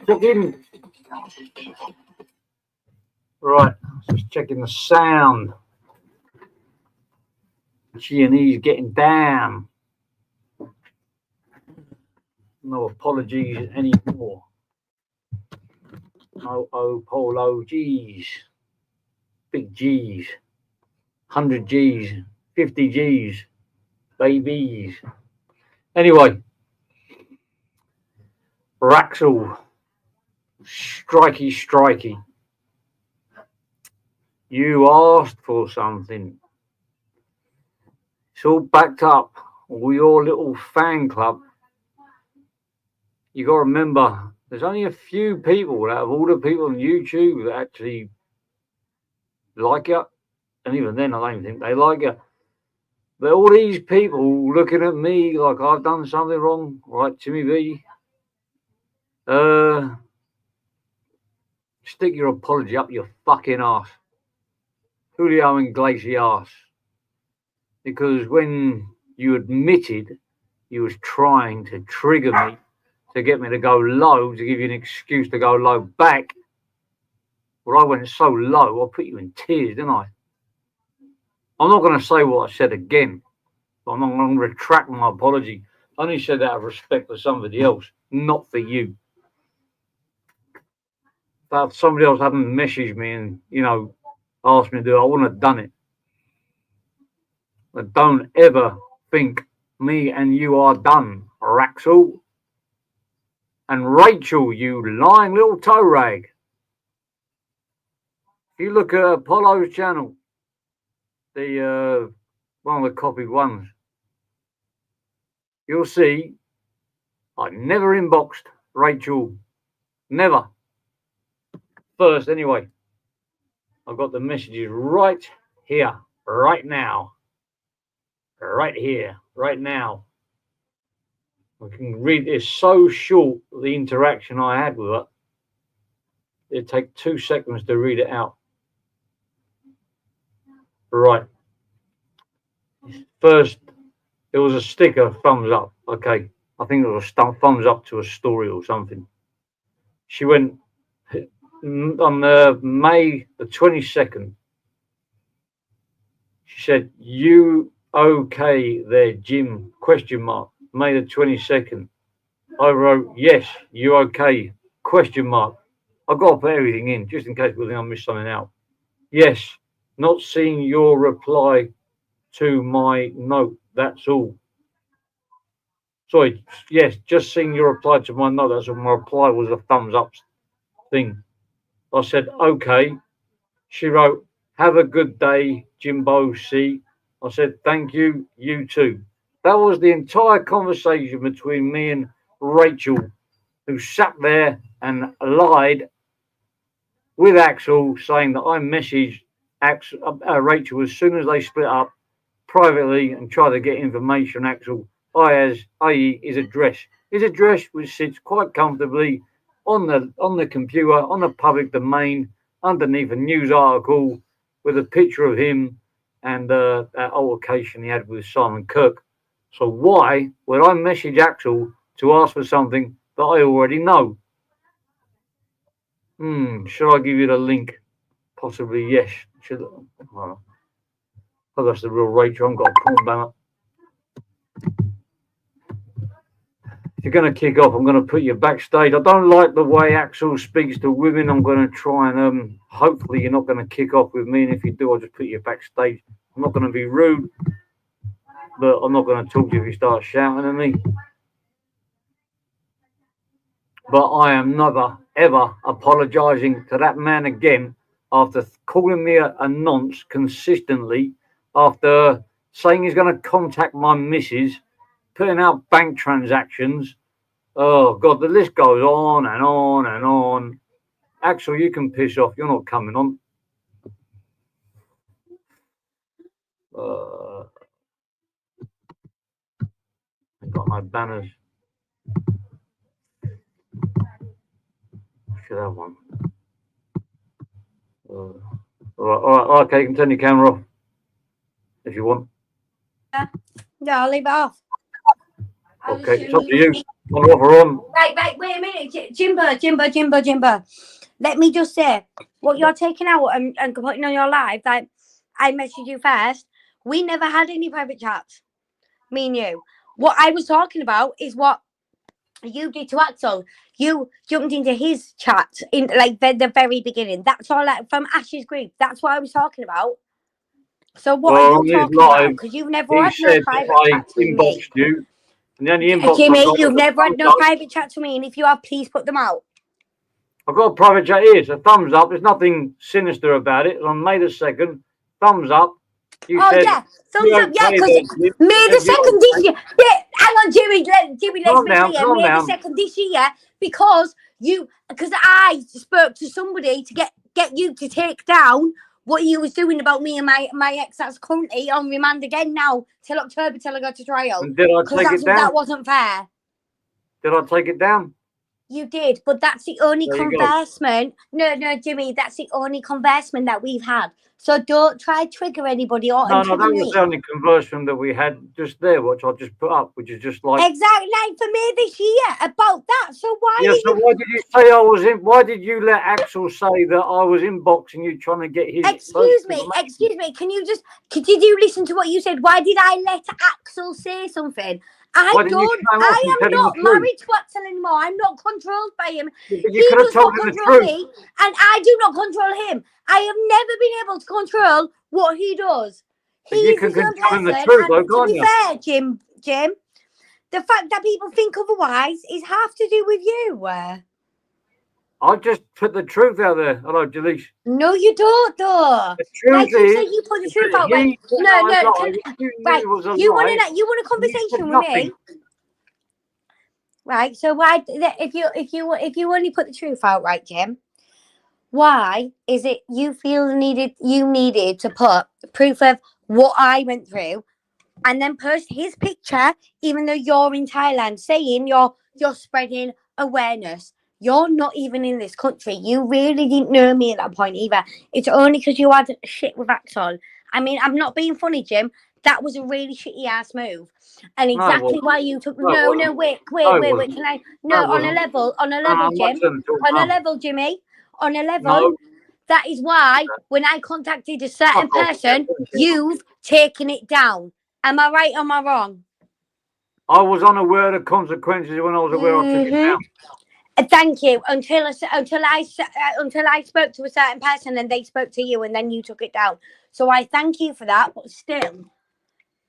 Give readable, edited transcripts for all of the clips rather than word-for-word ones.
Check in. Right, just checking the sound. G&E's getting down. No apologies anymore. No polo G's. Big G's. 100 G's. 50 G's. Babies. Anyway. Raxel. Strikey. You asked for something. It's all backed up. All your little fan club. You got to remember, there's only a few people out of all the people on YouTube that actually like it. And even then, I don't think they like it. But all these people looking at me like I've done something wrong, right, Timmy V? Stick your apology up your fucking ass. Julio Iglesias. Because when you admitted you was trying to trigger me, to get me to go low, to give you an excuse to go low back, well, I went so low, I put you in tears, didn't I? I'm not going to say what I said again. But I'm not going to retract my apology. I only said that out of respect for somebody else, not for you. But if somebody else hadn't messaged me and, asked me to do it, I wouldn't have done it. But don't ever think me and you are done, Raxel. And Rachel, you lying little toe rag. If you look at Apollo's channel, the one of the copied ones, you'll see I never inboxed Rachel. Never. First, anyway. I've got the messages right here, right now. Right here, right now. I can read. It's so short, the interaction I had with her. It'd take 2 seconds to read it out. Right. First, it was a sticker, thumbs up. Okay. I think it was a thumbs up to a story or something. She went on May the 22nd. She said, "You okay there, Jim?" ? May the 22nd. I wrote, "Yes, you okay?" ? I've got to put everything in just in case we think I missed something out. Yes, not seeing your reply to my note. That's all. Sorry, yes, just seeing your reply to my note. That's all. My reply was a thumbs up thing. I said, okay. She wrote, "Have a good day, Jimbo C." I said, "Thank you, you too." That was the entire conversation between me and Rachel, who sat there and lied with Axel, saying that I messaged Rachel as soon as they split up privately and tried to get information on Axel, i.e. his address. His address, which sits quite comfortably on the computer, on the public domain, underneath a news article with a picture of him and that altercation he had with Simon Kirk. So why would I message Axel to ask for something that I already know? Should I give you the link? Possibly, yes. Oh, that's the real Rachel. I've got a corn banner. If you're going to kick off, I'm going to put you backstage. I don't like the way Axel speaks to women. I'm going to try and hopefully you're not going to kick off with me. And if you do, I'll just put you backstage. I'm not going to be rude, but I'm not going to talk to you if you start shouting at me. But I am never, ever apologising to that man again after calling me a nonce consistently, after saying he's going to contact my missus, putting out bank transactions. Oh, God, the list goes on and on and on. Axel, you can piss off. You're not coming on. I've got my banners. I should have one. All right, okay, you can turn your camera off if you want. Yeah, I'll leave it off. Okay, it's up to you. On off or on. Right, wait a minute. Jimbo. Let me just say, what you're taking out and putting on your live, like, I messaged you first. We never had any private chats, me and you. What I was talking about is what you did to Axel. You jumped into his chat in like the very beginning. That's all, like, from Ash's group. That's what I was talking about. So what are you talking about? Because you've never had no private chats with me. You, and then the inbox Jimmy, you've never had no private chats with me, and if you have, please put them out. I've got a private chat here. It's a thumbs up. There's nothing sinister about it. On May the 2nd, thumbs up. You said, yeah, thumbs up, yeah, because May the 2nd this year. Hang on, Jimmy, let's be clear. May the 2nd this year, because I spoke to somebody to get you to take down what you was doing about me and my ex that's currently on remand again now till October till I go to trial. And did I take it down? That wasn't fair. Did I take it down? You did, but that's the only conversation. No, Jimmy, that's the only conversation that we've had. So don't try to trigger anybody or No, that was the only conversion that we had just there, which I just put up, which is just like exactly like for me this year about that. So why? Yeah, so why did you say I was in? Why did you let Axel say that I was inboxing you trying to get his? Excuse me. Did you listen to what you said? Why did I let Axel say something? I am not married to Axel anymore. I'm not controlled by him. He does not control me, and I do not control him. I have never been able to control what he does. You can control the truth, though, can't you? To be fair, Jim, the fact that people think otherwise is half to do with you. I just put the truth out there. Hello, Jalees. No, you don't, though. The truth is, you put the truth out. Right? No. You want a conversation with me? Right. So why, if you only put the truth out, right, Jim? Why is it you feel you needed to put proof of what I went through, and then post his picture, even though you're in Thailand, saying you're spreading awareness? You're not even in this country. You really didn't know me at that point either. It's only because you had shit with Axel. I mean, I'm not being funny, Jim. That was a really shitty ass move, and exactly why you took. No, wait. Can I? No, on a level, Jim. On a level, Jimmy. On a level. No. That is why when I contacted a certain person, you've taken it down. Am I right or am I wrong? I was unaware of the consequences when I was aware I took it down. Thank you. Until I spoke to a certain person and they spoke to you and then you took it down. So I thank you for that. But still,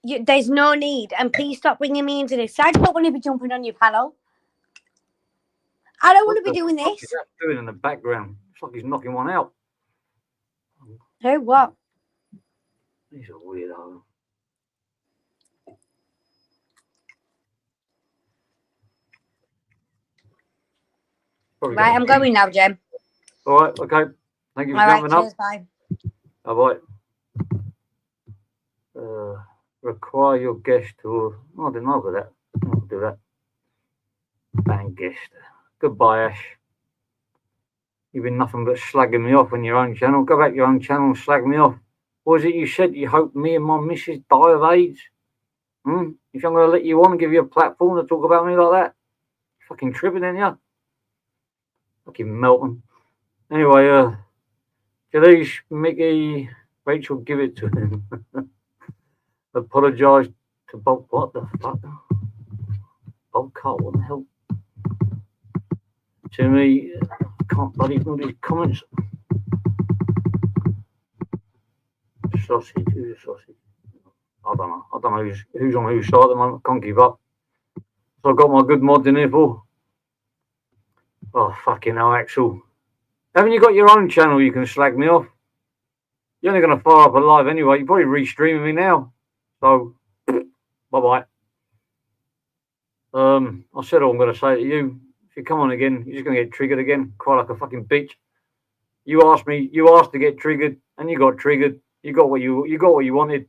there's no need. And please stop bringing me into this. I don't want to be jumping on your panel. I don't want to be doing this. What's that doing in the background? It's like he's knocking one out. Who? What? He's a weirdo. Right, I'm going now, Jim. All right, okay. Thank you for coming up. Cheers, bye. Bye. Require your guest to... I didn't know about that. I'll do that. Bang guest. Goodbye, Ash. You've been nothing but slagging me off on your own channel. Go back to your own channel and slag me off. What was it you said? You hope me and my missus die of AIDS? If I'm going to let you on and give you a platform to talk about me like that? Fucking tripping, ain't you? Fucking melting. Anyway, Jalees, Mickey, Rachel, give it to him. Apologise to Bob. What the fuck? Bob Carl, what the hell? To me, can't bloody know these comments. Sausage, who's a sausage? I don't know who's on whose side at the moment. I can't give up. So I've got my good mod in here for. Oh, fucking hell, Axel. Haven't you got your own channel you can slag me off? You're only going to fire up a live anyway. You're probably restreaming me now. So, bye-bye. I said all I'm going to say to you. If you come on again, you're just going to get triggered again. Cry like a fucking bitch. You asked to get triggered, and you got triggered. You got what you wanted.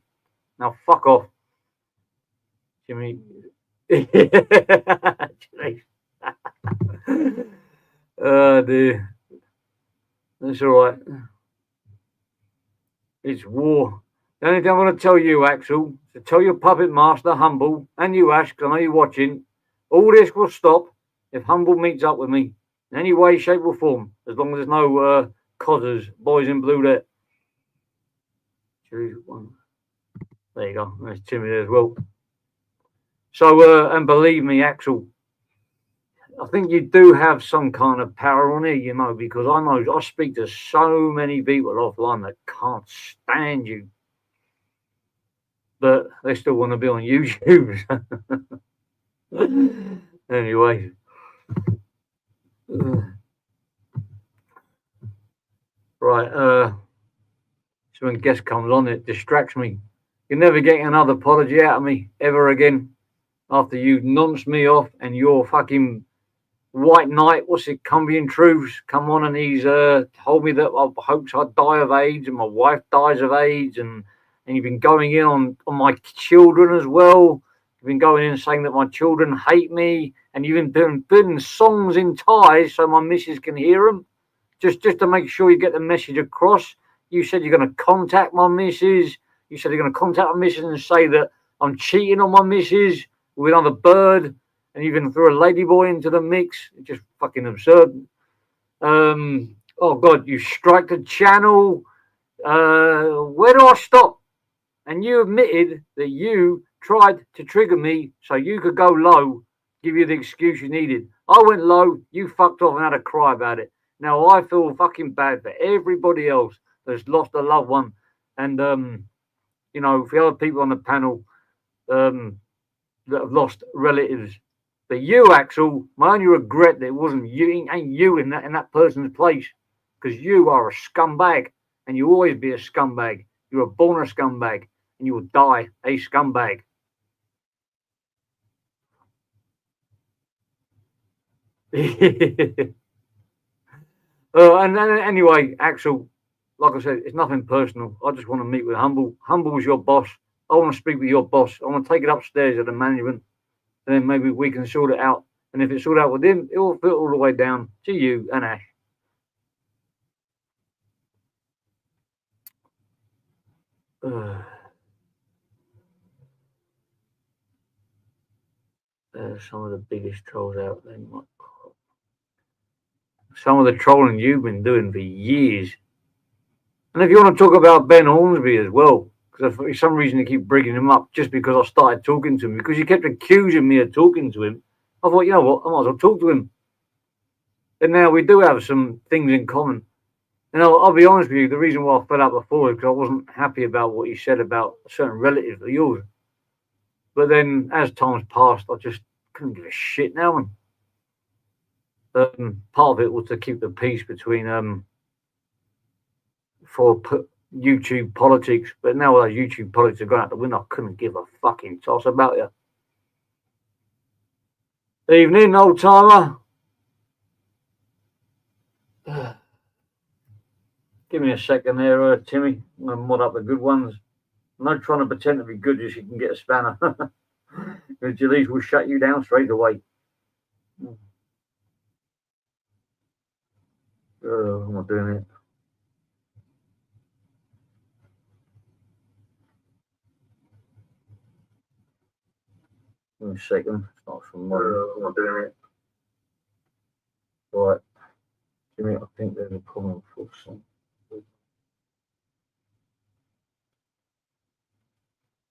Now fuck off, Jimmy. Jimmy. Dear. That's all right. It's war. The only thing I'm going to tell you, Axel, to tell your puppet master, Humble, and you, Ash, 'cause I know you're watching, all this will stop if Humble meets up with me in any way, shape, or form, as long as there's no codders, boys in blue there. There you go. There's Timmy there as well. So, and believe me, Axel, I think you do have some kind of power on it, you know, because I know I speak to so many people offline that can't stand you, but they still want to be on YouTube. Anyway. Right, so when guest comes on, it distracts me. You're never getting another apology out of me ever again after you nonced me off and your fucking White Knight, what's it, Cumbrian Truths, come on, and he's told me that I hopes I die of AIDS and my wife dies of AIDS, and you've been going in on my children as well. You've been going in saying that my children hate me, and you've been putting songs in Thai so my missus can hear them, just to make sure you get the message across. You said you're going to contact my missus. You said you're going to contact my missus and say that I'm cheating on my missus with another bird, and even threw a ladyboy into the mix. It's just fucking absurd. Oh God, you strike the channel. Where do I stop? And you admitted that you tried to trigger me so you could go low, give you the excuse you needed. I went low, you fucked off and had a cry about it. Now I feel fucking bad for everybody else that's lost a loved one, and you know, for the other people on the panel that have lost relatives. But you, Axel, my only regret that it wasn't you, ain't you in that person's place, because you are a scumbag, and you always be a scumbag. You were born a scumbag, and you will die a scumbag. And anyway, Axel, like I said, it's nothing personal. I just want to meet with Humble. Humble is your boss. I want to speak with your boss. I want to take it upstairs at the management, and then maybe we can sort it out. And if it's sorted out with him, it will fit all the way down to you and Ash. Some of the biggest trolls out there. Some of the trolling you've been doing for years. And if you want to talk about Ben Hornsby as well, because for some reason you keep bringing him up just because I started talking to him, because you kept accusing me of talking to him, I thought, you know what, I might as well talk to him. And now we do have some things in common. And I'll be honest with you, the reason why I fell out before is because I wasn't happy about what he said about a certain relative of yours. But then as time's passed, I just couldn't give a shit now. Part of it was to keep the peace between for YouTube politics, but now those YouTube politics have gone out the window. I couldn't give a fucking toss about you. Evening, old timer. Give me a second there, Timmy. I'm going to mod up the good ones. I'm not trying to pretend to be good just so you can get a spanner. Because Jalise will shut you down straight away. I'm not doing it. Give me a second. It's not from I'm not doing it. Right. Jimmy, I think there's a problem for some.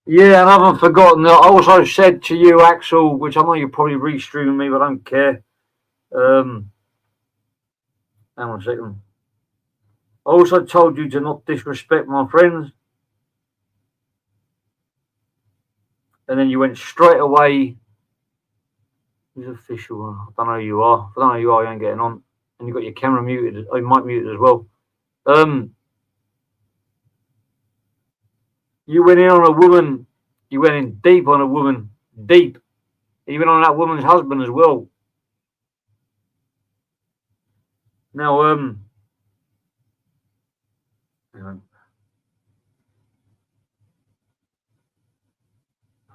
Yeah, and I haven't forgotten that I also said to you, Axel, which I know you're probably restreaming me, but I don't care. Hang on a second. I also told you to not disrespect my friends. And then you went straight away. Who's official? I don't know who you are. I don't know who you are, you ain't getting on. And you got your camera muted, your mic muted as well. You went in on a woman. You went in deep on a woman. Deep. You went on that woman's husband as well. Now, hang on.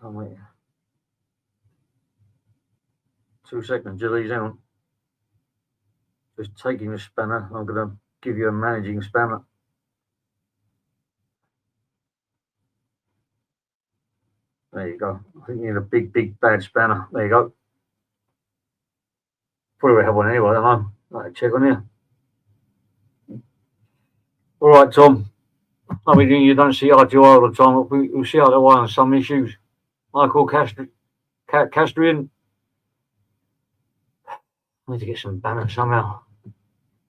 Oh, wait. 2 seconds, Gillies, hang on. Just taking the spanner. I'm going to give you a managing spanner. There you go. I think you need a big, big, bad spanner. There you go. Probably have one anyway, I don't know. I'll check on here. All right, Tom. I mean, you don't see eye to eye all the time, but we'll see eye to eye on some issues. Michael Castrian. I need to get some banners somehow.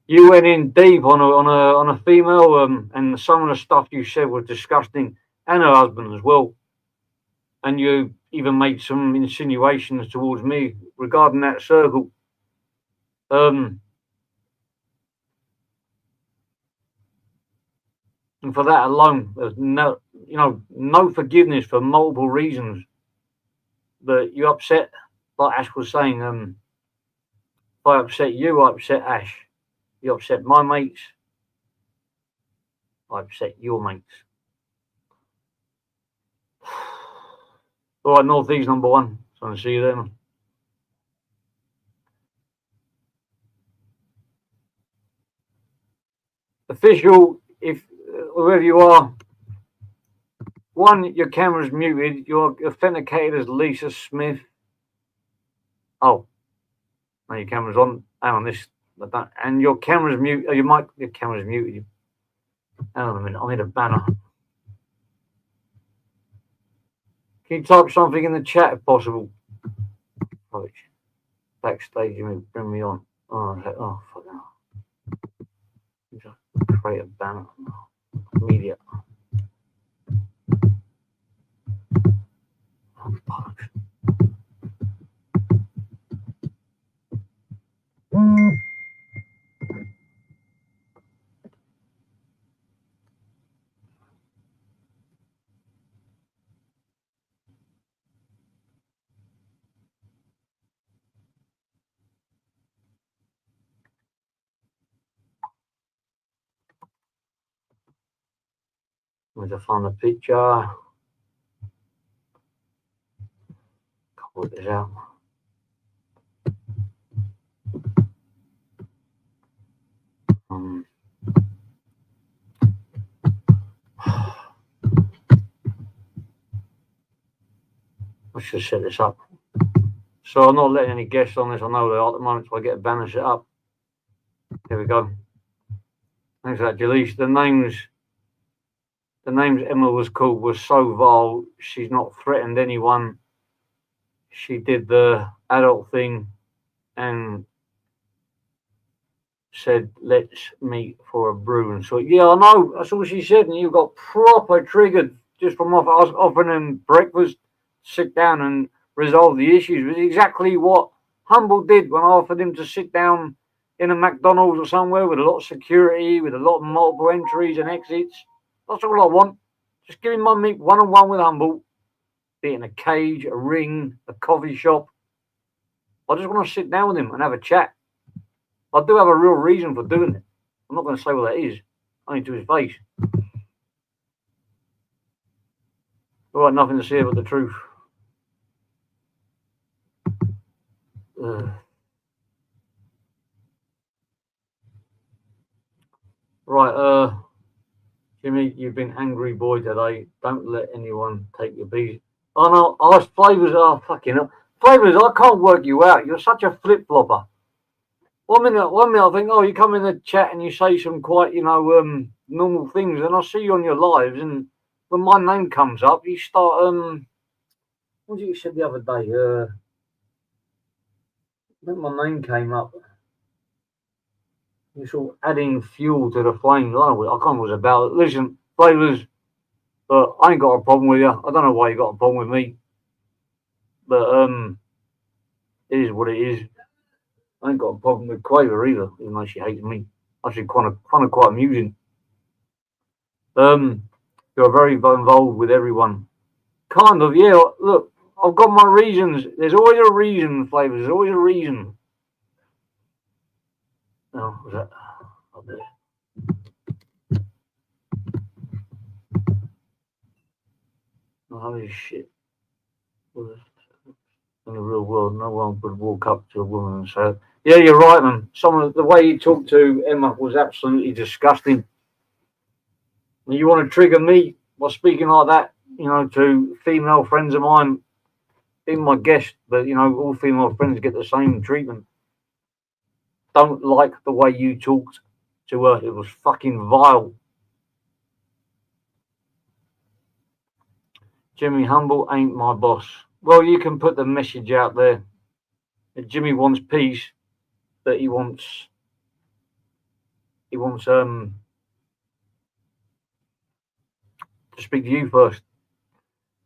You went in deep on a female, and some of the stuff you said was disgusting, and her husband as well. And you even made some insinuations towards me regarding that circle. And for that alone, there's no forgiveness for multiple reasons. But you upset, like Ash was saying, if I upset you, I upset Ash. You upset my mates, I upset your mates. All right, Northeast number 1. So I'll see you then. Official, if whoever you are, 1, your camera's muted. You're authenticated as Lisa Smith. Oh, no, your camera's on. Hang on, and your camera's muted. Oh, your camera's muted. Hang on a minute, I need a banner. Can you type something in the chat if possible? Backstage, you bring me on. Oh, fuck no. Create a banner. Media. Oh, bollocks. Need to find a picture. Work this out. Let's just set this up. So I'm not letting any guests on this. I know they are at the moment, so I get a banner set up. Here we go. Thanks for that, Jaleese. The names Emma was called was so vile. She's not threatened anyone. She did the adult thing and said, let's meet for a brew. And so, yeah, I know. That's all she said. And you got proper triggered just from us offering them breakfast, sit down and resolve the issues. It was exactly what Humble did when I offered him to sit down in a McDonald's or somewhere with a lot of security, with a lot of multiple entries and exits. That's all I want. Just give him my meet one-on-one with Humble, be it in a cage, a ring, a coffee shop. I just want to sit down with him and have a chat. I do have a real reason for doing it. I'm not going to say what that is, only to his face. All right, nothing to say but the truth. Right, Jimmy, you've been angry boy today. Don't let anyone take your bees. Oh no, ask Flavors. Oh, fucking hell. Flavors, I can't work you out. You're such a flip-flopper. One minute I think, oh, you come in the chat and you say some quite, normal things, and I see you on your lives, and when my name comes up, you start, what did you say the other day? When my name came up, you're sort of adding fuel to the flames. I can't know what it was about. Listen, Flavors, I ain't got a problem with you. I don't know why you got a problem with me, but it is what it is. I ain't got a problem with Quaver either, even though she hates me. Actually, kind of quite amusing. You're very involved with everyone. Kind of, yeah. Look, I've got my reasons. There's always a reason, Flavors. There's always a reason. Oh, was that up there? Oh, holy shit. In the real world, no one would walk up to a woman and say, "Yeah, you're right, man." The way he talked to Emma was absolutely disgusting. You want to trigger me by speaking like that, to female friends of mine, being my guest, but all female friends get the same treatment. Don't like the way you talked to her. It was fucking vile. Jimmy Humble ain't my boss. Well, you can put the message out there that Jimmy wants peace, but he wants to speak to you first.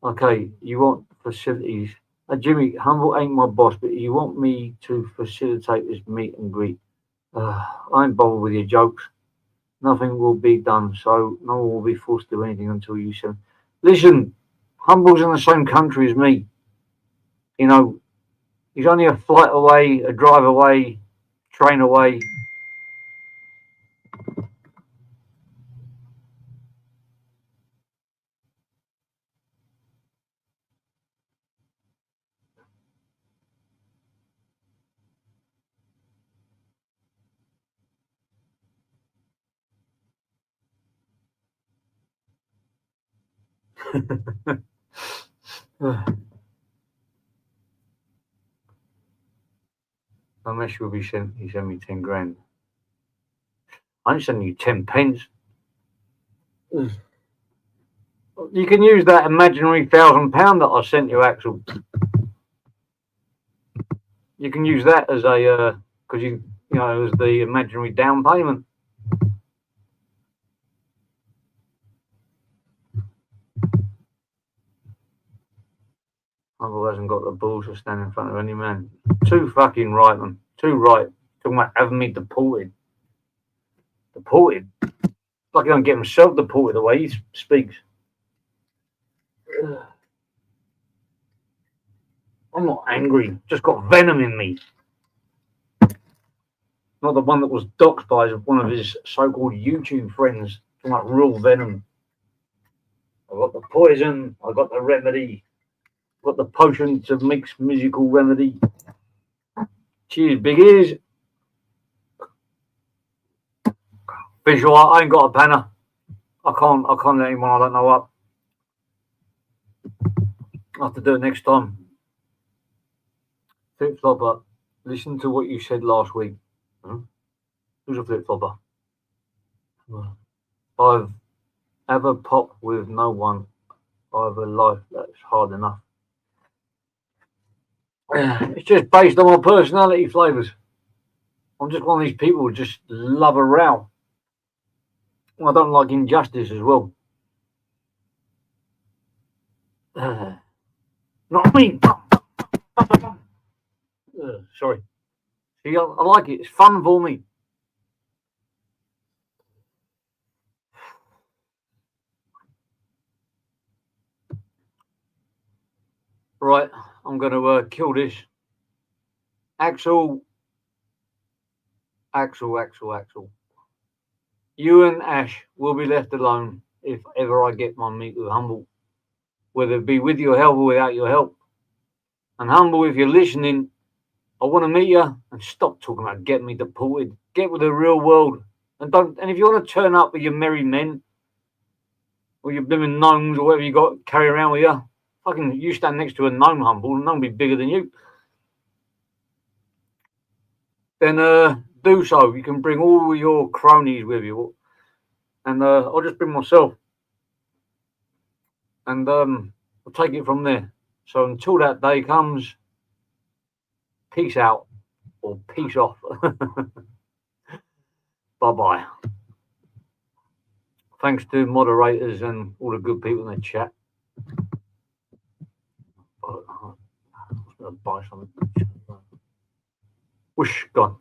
Okay, you want facilities. Jimmy, Humble ain't my boss, but you want me to facilitate this meet and greet. I ain't bothered with your jokes. Nothing will be done, so no one will be forced to do anything until you send. Listen, Humble's in the same country as me. He's only a flight away, a drive away, train away. Unless you'll be sent, he sent me 10 grand. I'm sending you 10 pence. You can use that imaginary £1,000 that I sent you, Axel. You can use that as a because as the imaginary down payment. Humble hasn't got the balls to stand in front of any man. Too fucking right, man. Too right. Talking about having me deported. Deported? Like he don't get himself deported the way he speaks. I'm not angry. Just got venom in me. Not the one that was doxed by one of his so-called YouTube friends. Talking about real venom. I got the poison. I got the remedy. Got the potion to mix musical remedy. Cheers, big ears. Visual, I ain't got a banner. I can't let anyone I don't know up. I'll have to do it next time. Flip flopper, listen to what you said last week. Who's a flip flopper? I've ever popped with no one. I have a life that's hard enough. It's just based on my personality flavours. I'm just one of these people who just love a row. I don't like injustice as well. Not me. Sorry. See, I like it. It's fun for me. Right, I'm going to kill this. Axel. You and Ash will be left alone if ever I get my meet with Humble. Whether it be with your help or without your help. And Humble, if you're listening, I want to meet you and stop talking about getting me deported. Get with the real world. And if you want to turn up with your merry men or your blooming gnomes or whatever you got carry around with you, fucking you stand next to a gnome, Humble, and gnome be bigger than you. Then do so. You can bring all your cronies with you. And I'll just bring myself. And I'll take it from there. So until that day comes, peace out or peace off. Bye-bye. Thanks to moderators and all the good people in the chat. I'm going to buy something. Whoosh, gone.